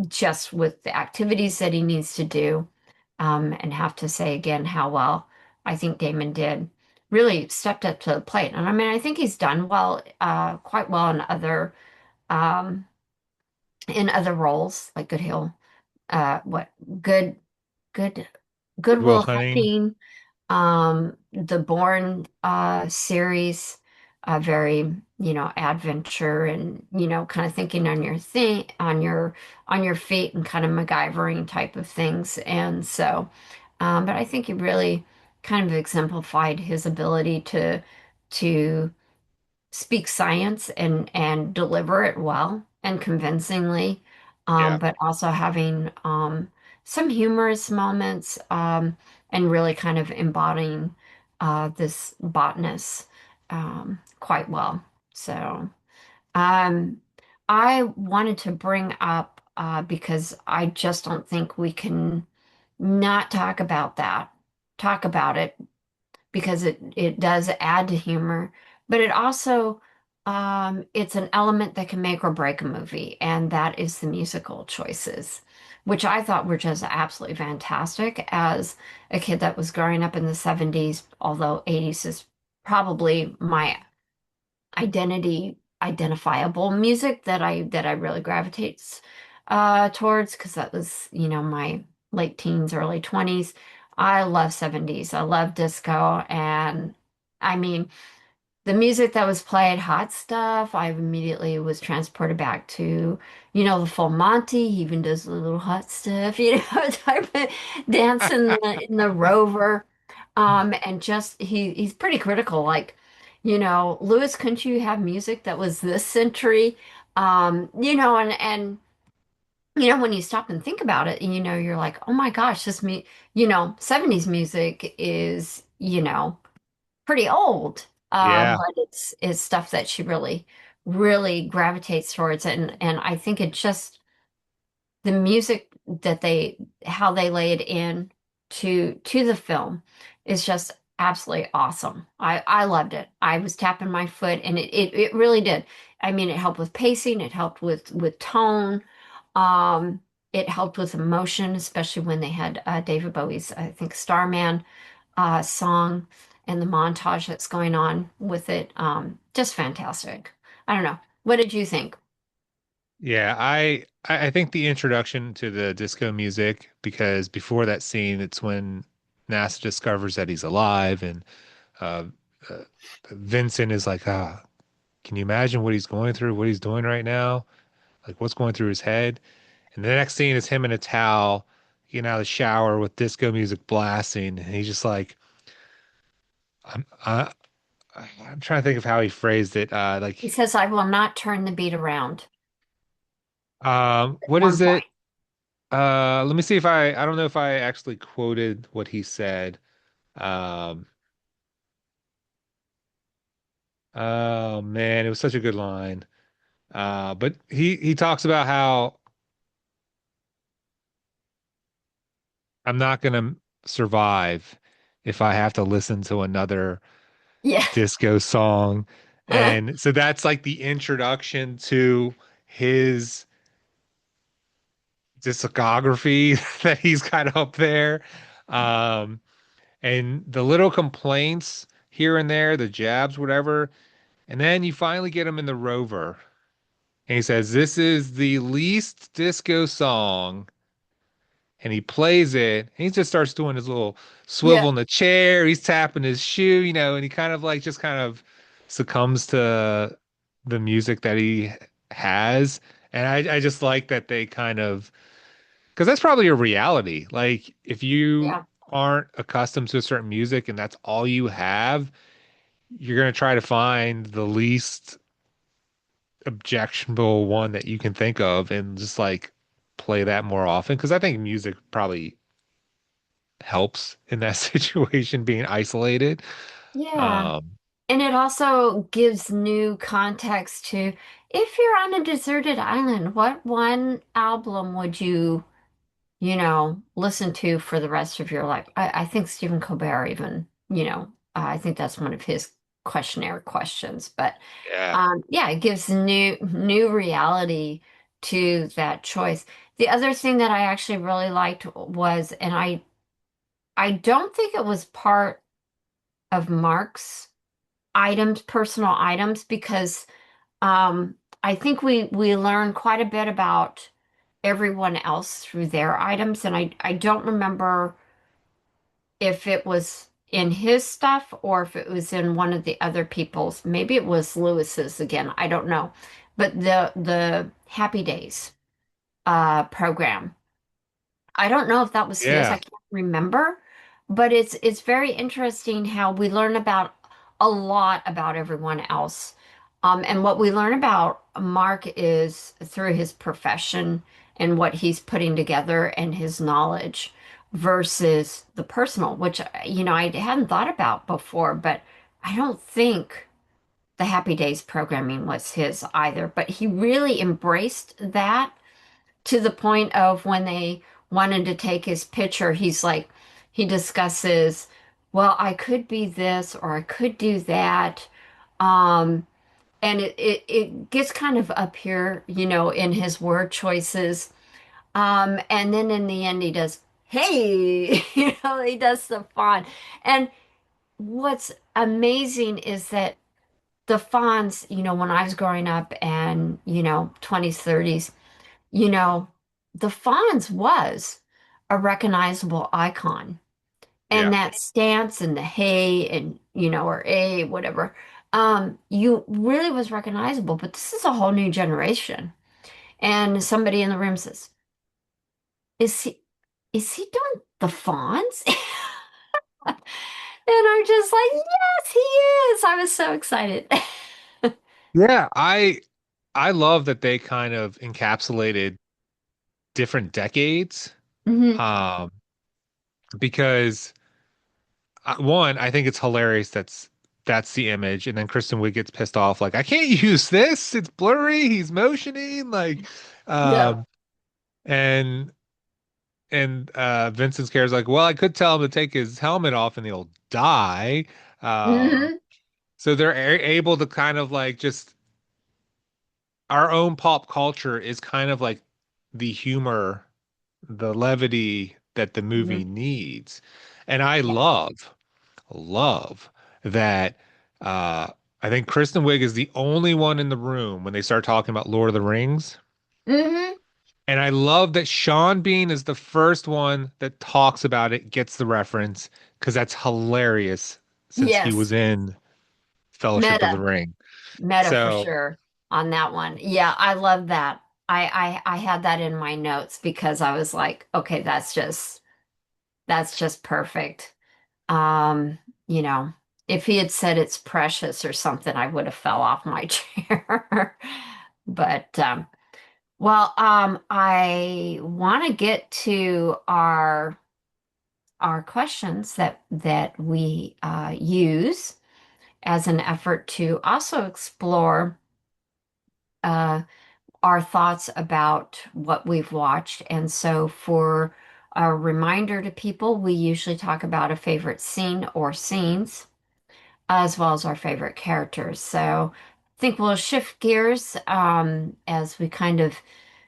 just with the activities that he needs to do. And have to say again how well I think Damon did. Really stepped up to the plate. And I mean, I think he's done well, quite well um, in other roles, like Good Hill, what, Good, Good, Good Will Goodwill Hunting. Hunting, the Bourne series, very, adventure and, kind of thinking on your thing, on your feet and kind of MacGyvering type of things. And so, but I think he really kind of exemplified his ability to speak science and deliver it well and convincingly, Yeah. but also having some humorous moments, and really kind of embodying this botanist quite well. So um, I wanted to bring up because I just don't think we can not talk about it because it does add to humor, but it also it's an element that can make or break a movie, and that is the musical choices, which I thought were just absolutely fantastic as a kid that was growing up in the 70s, although 80s is probably my identifiable music that I really gravitates towards because that was, my late teens, early 20s. I love 70s. I love disco, and I mean the music that was played, hot stuff, I immediately was transported back to, the full Monty. He even does a little hot stuff, type of dance in the Rover. And just he's pretty critical. Like, Lewis, couldn't you have music that was this century? And when you stop and think about it, you're like, oh my gosh, 70s music is, pretty old. Yeah. But it's stuff that she really, really gravitates towards. And I think it just the music that how they lay it in to the film is just absolutely awesome. I loved it. I was tapping my foot, and it really did. I mean, it helped with pacing, it helped with tone, um, it helped with emotion, especially when they had David Bowie's, I think, Starman song and the montage that's going on with it. Just fantastic. I don't know. What did you think? Yeah, I think the introduction to the disco music, because before that scene, it's when NASA discovers that he's alive, and uh, uh, Vincent is like, can you imagine what he's going through, what he's doing right now? Like what's going through his head? And the next scene is him in a towel, getting out of the shower with disco music blasting, and he's just like, I'm I'm trying to think of how he phrased it. He says, I will not turn the beat around at What one is point. it? Let me see if I don't know if I actually quoted what he said. Um, Oh man, it was such a good line. But he talks about how I'm not gonna survive if I have to listen to another Yeah. disco song. And so that's like the introduction to his discography that he's got up there. Um, and the little complaints here and there, the jabs, whatever. And then you finally get him in the Rover. And he says, "This is the least disco song." And he plays it. And he just starts doing his little Yeah. swivel in the chair. He's tapping his shoe, and he kind of like just kind of succumbs to the music that he has. And I just like that they kind of, because that's probably a reality. Like if you Yeah. aren't accustomed to a certain music and that's all you have, you're going to try to find the least objectionable one that you can think of and just like play that more often. Because I think music probably helps in that situation, being isolated. Yeah. Um, And it also gives new context to if you're on a deserted island, what one album would you listen to for the rest of your life? I think Stephen Colbert even, I think that's one of his questionnaire questions. But yeah. yeah, it gives new reality to that choice. The other thing that I actually really liked was, and I don't think it was part of Mark's items, personal items, because I think we learn quite a bit about everyone else through their items, and I don't remember if it was in his stuff or if it was in one of the other people's. Maybe it was Lewis's again. I don't know. But the Happy Days program. I don't know if that was his. I Yeah. can't remember, but it's very interesting how we learn about a lot about everyone else. And what we learn about Mark is through his profession and what he's putting together and his knowledge versus the personal, which I hadn't thought about before, but I don't think the Happy Days programming was his either. But he really embraced that to the point of when they wanted to take his picture, he's like, he discusses, well, I could be this or I could do that. Um, and it gets kind of up here, in his word choices. And then in the end, he does, hey, he does the fawn. And what's amazing is that the fawns, when I was growing up and, 20s, 30s, you know, the Fonz was a recognizable icon. And Yeah. that stance and the hey and, or a whatever, you really was recognizable. But this is a whole new generation. And somebody in the room says, Is he doing the Fonz? And I'm just like, yes, he is. I was so excited. Yeah. I love that they kind of encapsulated different decades. Hmm. Um, because one, I think it's hilarious that's the image, and then Kristen Wiig gets pissed off, like, I can't use this. It's blurry. He's motioning, like, Yeah. um, and Vincent Scare's like, well, I could tell him to take his helmet off and he'll die. Um, Hmm. so they're able to kind of like just our own pop culture is kind of like the humor, the levity that the movie Hmm. needs. And I Yeah. love that uh I think Kristen Wiig is the only one in the room when they start talking about Lord of the Rings. Hmm. And I love that Sean Bean is the first one that talks about it, gets the reference, because that's hilarious since he Yes. was in Fellowship of the Meta. Ring. Meta for So, sure on that one. Yeah, I love that. I had that in my notes because I was like, okay, that's just perfect. Um, you know, if he had said it's precious or something, I would have fell off my chair. But I want to get to our questions that we use. as an effort to also explore uh, our thoughts about what we've watched. And so, for a reminder to people, we usually talk about a favorite scene or scenes, as well as our favorite characters. So, I think we'll shift gears as we kind of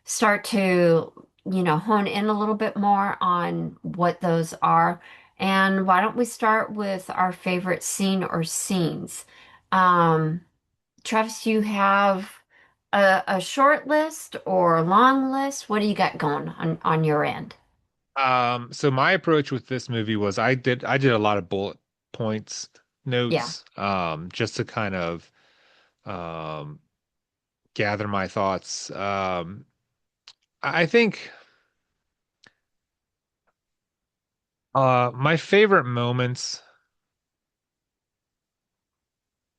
start to, hone in a little bit more on what those are. And why don't we start with our favorite scene or scenes? Um, Travis, you have a short list or a long list? What do you got going on your end? So my approach with this movie was I did a lot of bullet points Yeah. notes, just to kind of um gather my thoughts. I think my favorite moments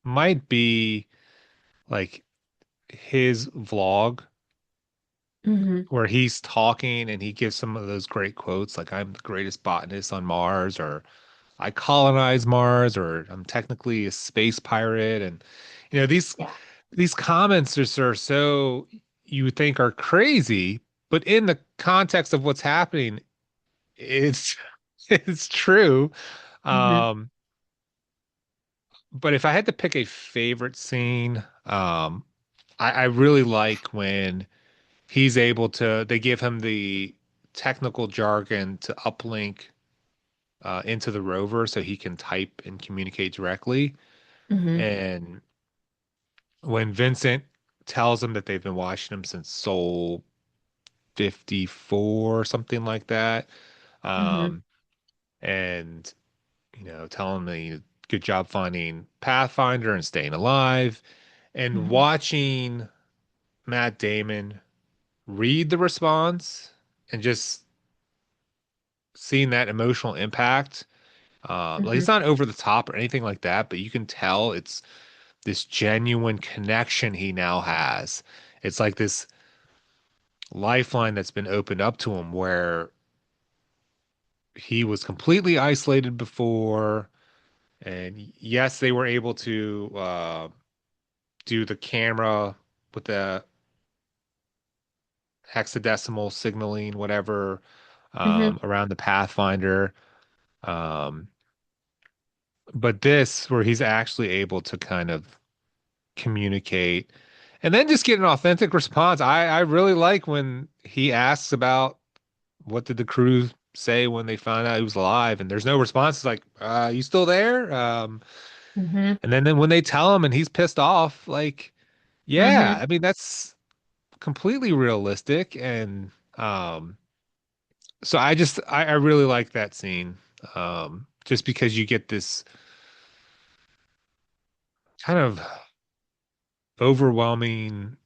might be like his vlog Hmm. where he's talking and he gives some of those great quotes like I'm the greatest botanist on Mars, or I colonized Mars, or I'm technically a space pirate. And you know Yeah. these comments are so, you would think are crazy, but in the context of what's happening, it's it's true. Hmm. Um, but if I had to pick a favorite scene, I really like when he's able to, they give him the technical jargon to uplink into the rover so he can type and communicate directly. Hmm. And when Vincent tells him that they've been watching him since Soul 54 or something like that, Hmm. um, and telling me good job finding Pathfinder and staying alive, and Hmm. watching Matt Damon read the response and just seeing that emotional impact. Like it's Hmm. not over the top or anything like that, but you can tell it's this genuine connection he now has. It's like this lifeline that's been opened up to him where he was completely isolated before. And yes, they were able to do the camera with the hexadecimal signaling, whatever, Hmm. around the Pathfinder. Um, but this, where he's actually able to kind of communicate and then just get an authentic response. I really like when he asks about what did the crew say when they found out he was alive, and there's no response. It's like, you still there? Hmm. And then when they tell him and he's pissed off, like, yeah, Hmm. I mean, that's completely realistic. And so I really like that scene. Just because you get this kind of overwhelming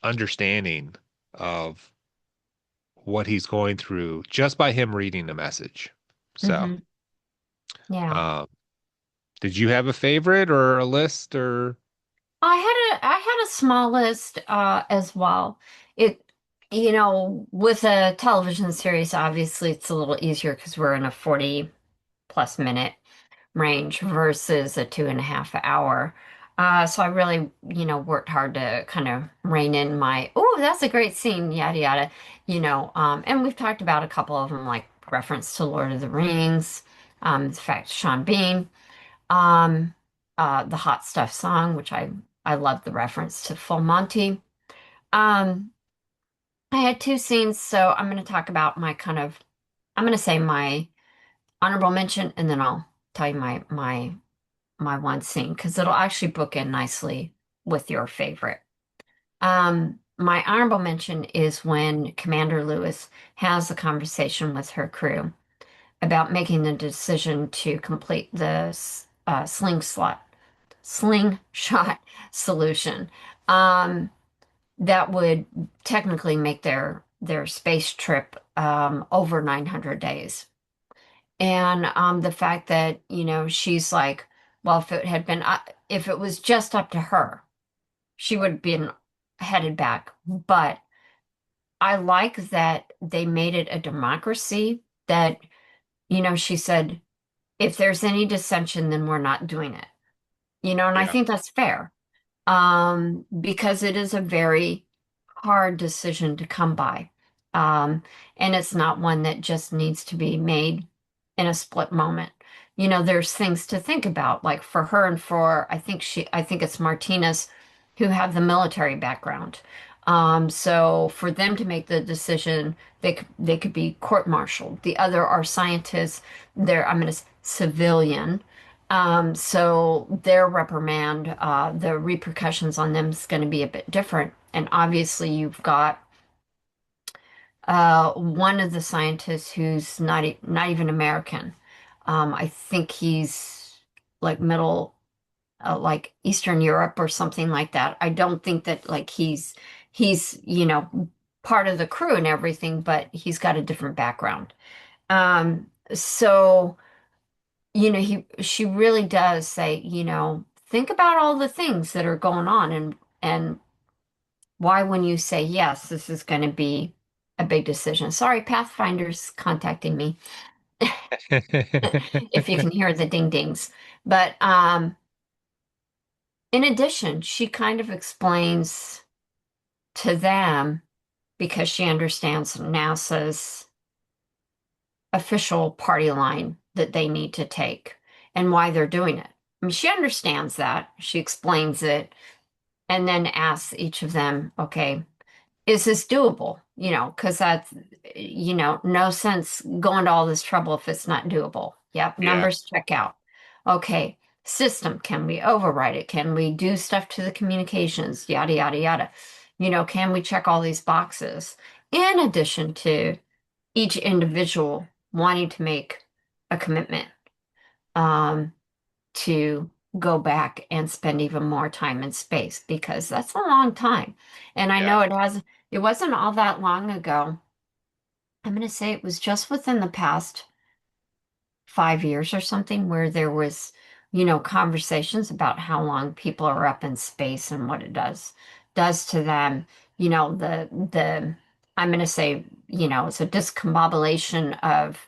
understanding of what he's going through just by him reading the message. So, Hmm. Yeah. um, did you have a favorite or a list or? I had a small list as well. It with a television series, obviously it's a little easier because we're in a 40 plus minute range versus a 2.5 hour. So I really, worked hard to kind of rein in my, oh, that's a great scene, yada yada, and we've talked about a couple of them, like reference to Lord of the Rings, the fact Sean Bean, um, the Hot Stuff song, which I love the reference to Full Monty. Um, I had two scenes, so I'm going to talk about I'm going to say my honorable mention, and then I'll tell you my one scene because it'll actually book in nicely with your favorite. My honorable mention is when Commander Lewis has the conversation with her crew about making the decision to complete the slingshot solution. Um, that would technically make their space trip over 900 days. And the fact that, she's like, well, if it was just up to her, she would have been headed back. But I like that they made it a democracy that, she said, if there's any dissension, then we're not doing it. And I Yeah. think that's fair. Because it is a very hard decision to come by. Um, and it's not one that just needs to be made in a split moment. There's things to think about, like for her and for, I think it's Martinez who have the military background. So for them to make the decision, they could be court-martialed. The other are scientists. I'm going to civilian. So their reprimand, the repercussions on them is going to be a bit different. And obviously, you've got one of the scientists who's not even American. I think he's like like Eastern Europe or something like that. I don't think that like he's part of the crew and everything, but he's got a different background. So. She really does say, think about all the things that are going on and why when you say yes, this is going to be a big decision. Sorry, Pathfinder's contacting me, if you can hear the ding dings. But in addition, she kind of explains to them because she understands NASA's official party line that they need to take and why they're doing it. I mean, she understands that. She explains it and then asks each of them, okay, is this doable? Because no sense going to all this trouble if it's not doable. Yep, Yeah. numbers check out. Okay, system, can we override it? Can we do stuff to the communications? Yada, yada, yada. Can we check all these boxes? In addition to each individual wanting to make a commitment. Um, to go back and spend even more time in space because that's a long time. And I Yeah. know it wasn't all that long ago. I'm going to say it was just within the past 5 years or something where there was, conversations about how long people are up in space and what it does to them. The I'm going to say, it's a discombobulation of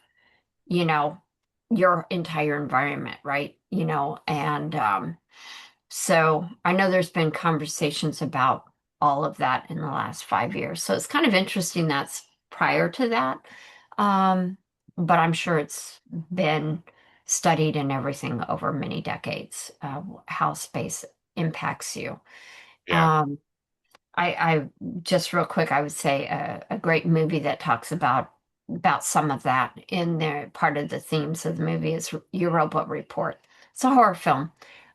you know, your entire environment, right? And so I know there's been conversations about all of that in the last 5 years. So it's kind of interesting that's prior to that. Um, but I'm sure it's been studied and everything over many decades, how space impacts you. Yeah. Um, I just real quick, I would say a great movie that talks about some of that in there. Part of the themes of the movie is Europa Report. It's a horror film,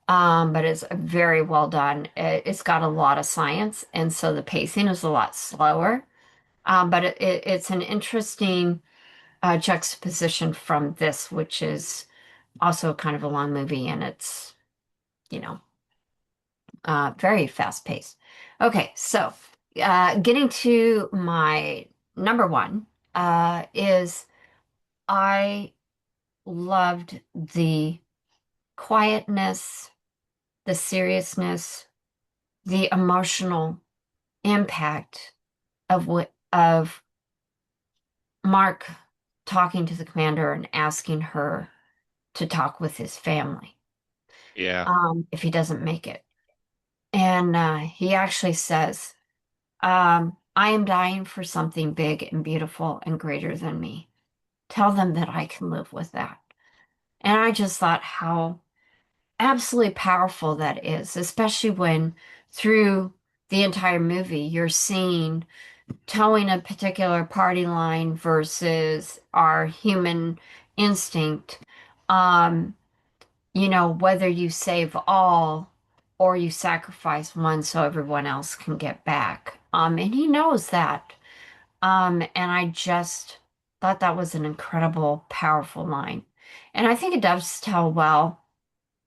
but it's very well done. It's got a lot of science, and so the pacing is a lot slower. But it's an interesting juxtaposition from this, which is also kind of a long movie, and it's you know very fast paced. Okay, so getting to my number one is I loved the quietness, the seriousness, the emotional impact of Mark talking to the commander and asking her to talk with his family Yeah. if he doesn't make it. And he actually says, I am dying for something big and beautiful and greater than me. Tell them that I can live with that. And I just thought how absolutely powerful that is, especially when through the entire movie you're seeing towing a particular party line versus our human instinct. Um, whether you save all or you sacrifice one so everyone else can get back. And he knows that. And I just thought that was an incredible, powerful line. And I think it does tell well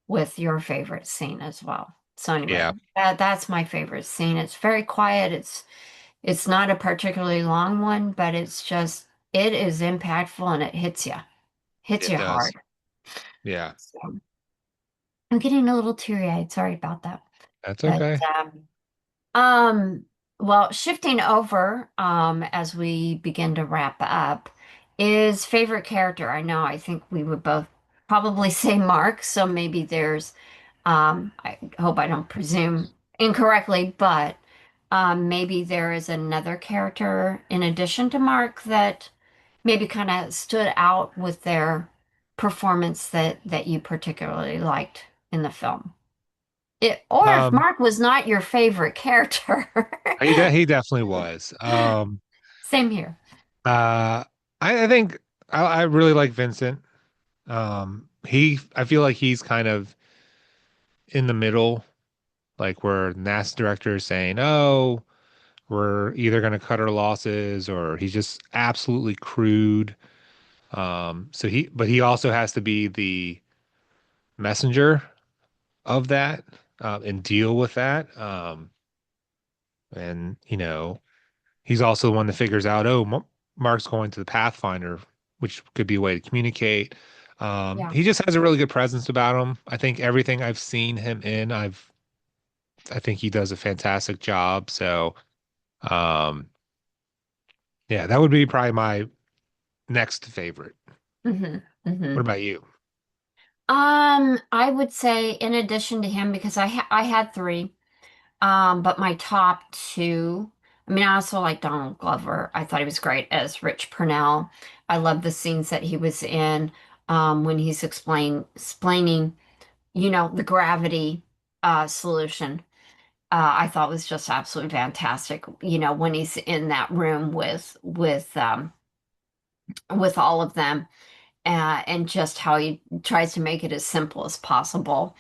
with your favorite scene as well. So anyway, Yeah. that's my favorite scene. It's very quiet. It's not a particularly long one, but it is impactful and it hits It you does. hard. Yeah. So I'm getting a little teary-eyed. Sorry about that. That's But okay. um, well, shifting over as we begin to wrap up is favorite character. I know I think we would both probably say Mark, so maybe there's I hope I don't presume incorrectly, but maybe there is another character in addition to Mark that maybe kind of stood out with their performance that you particularly liked in the film. Or if Um, Mark was not your favorite character. he definitely was. Same here. Uh, I think I really like Vincent. I feel like he's kind of in the middle, like where NASA director is saying, "Oh, we're either going to cut our losses," or he's just absolutely crude. But he also has to be the messenger of that, and deal with that. And he's also the one that figures out, oh, Mark's going to the Pathfinder, which could be a way to communicate. Yeah. He just has a really good presence about him. I think everything I've seen him in, I think he does a fantastic job. So, um, yeah, that would be probably my next favorite. hmm hmm What about you? I would say in addition to him, because I had three, but my top two, I mean, I also like Donald Glover. I thought he was great as Rich Purnell. I love the scenes that he was in, when he's explaining, the gravity solution. I thought was just absolutely fantastic. When he's in that room with all of them, and just how he tries to make it as simple as possible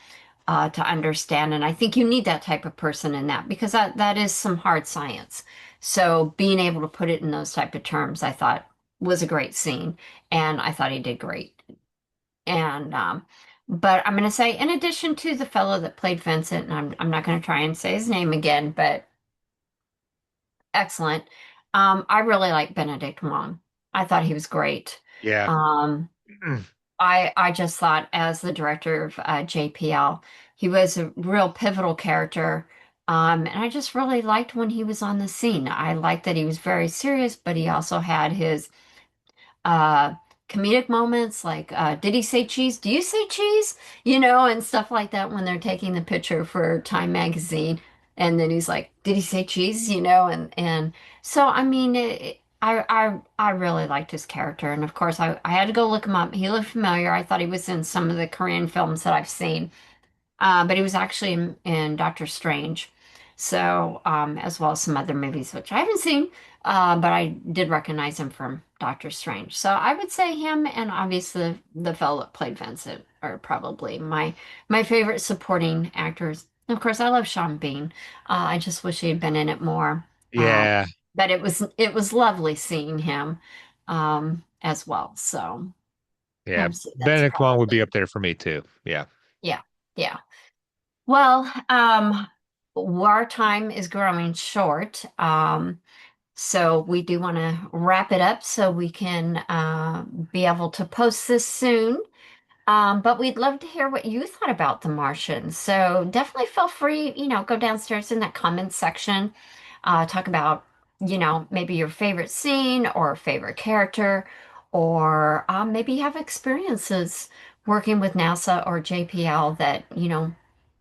to understand. And I think you need that type of person in that because that is some hard science. So being able to put it in those type of terms, I thought was a great scene, and I thought he did great. And but I'm going to say, in addition to the fellow that played Vincent, and I'm not going to try and say his name again, but excellent. I really like Benedict Wong. I thought he was great. Yeah. Um, I just thought as the director of JPL, he was a real pivotal character. And I just really liked when he was on the scene. I liked that he was very serious, but he also had his uh comedic moments like did he say cheese? Do you say cheese? And stuff like that when they're taking the picture for Time magazine. And then he's like, did he say cheese? And so I mean I really liked his character. And of course I had to go look him up. He looked familiar. I thought he was in some of the Korean films that I've seen. But he was actually in Doctor Strange. So, as well as some other movies, which I haven't seen, but I did recognize him from Doctor Strange. So I would say him and obviously the fellow that played Vincent are probably my favorite supporting actors. Of course, I love Sean Bean. I just wish he had been in it more. Yeah. But it was lovely seeing him as well. So I Yeah. would say that's Benedict Wong would be probably up there for me too. Yeah. yeah, yeah. Well, our time is growing short. So we do want to wrap it up so we can be able to post this soon. But we'd love to hear what you thought about The Martian. So definitely feel free, go downstairs in that comments section, talk about, maybe your favorite scene or favorite character, or maybe you have experiences working with NASA or JPL that,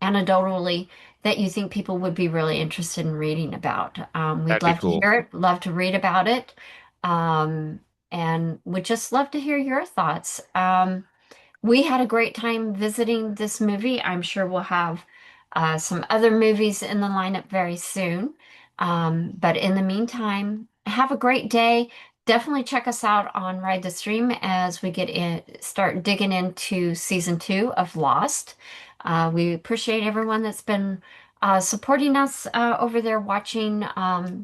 anecdotally, that you think people would be really interested in reading about. We'd That'd be love to cool. hear it, love to read about it, um, and would just love to hear your thoughts. We had a great time visiting this movie. I'm sure we'll have some other movies in the lineup very soon. But in the meantime, have a great day. Definitely check us out on Ride the Stream as we start digging into season 2 of Lost. We appreciate everyone that's been supporting us over there, watching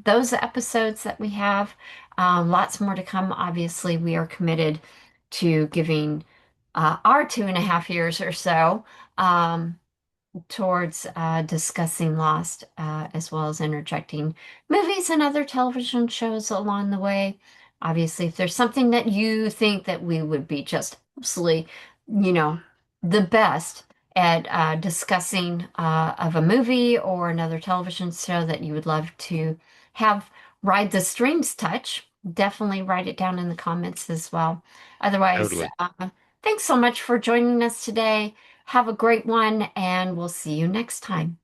those episodes that we have. Lots more to come. Obviously, we are committed to giving our 2.5 years or so um, towards discussing Lost, as well as interjecting movies and other television shows along the way. Obviously, if there's something that you think that we would be just absolutely, you know, the best at discussing of a movie or another television show that you would love to have Ride the Streams touch, definitely write it down in the comments as well. Otherwise, Totally. thanks so much for joining us today. Have a great one, and we'll see you next time.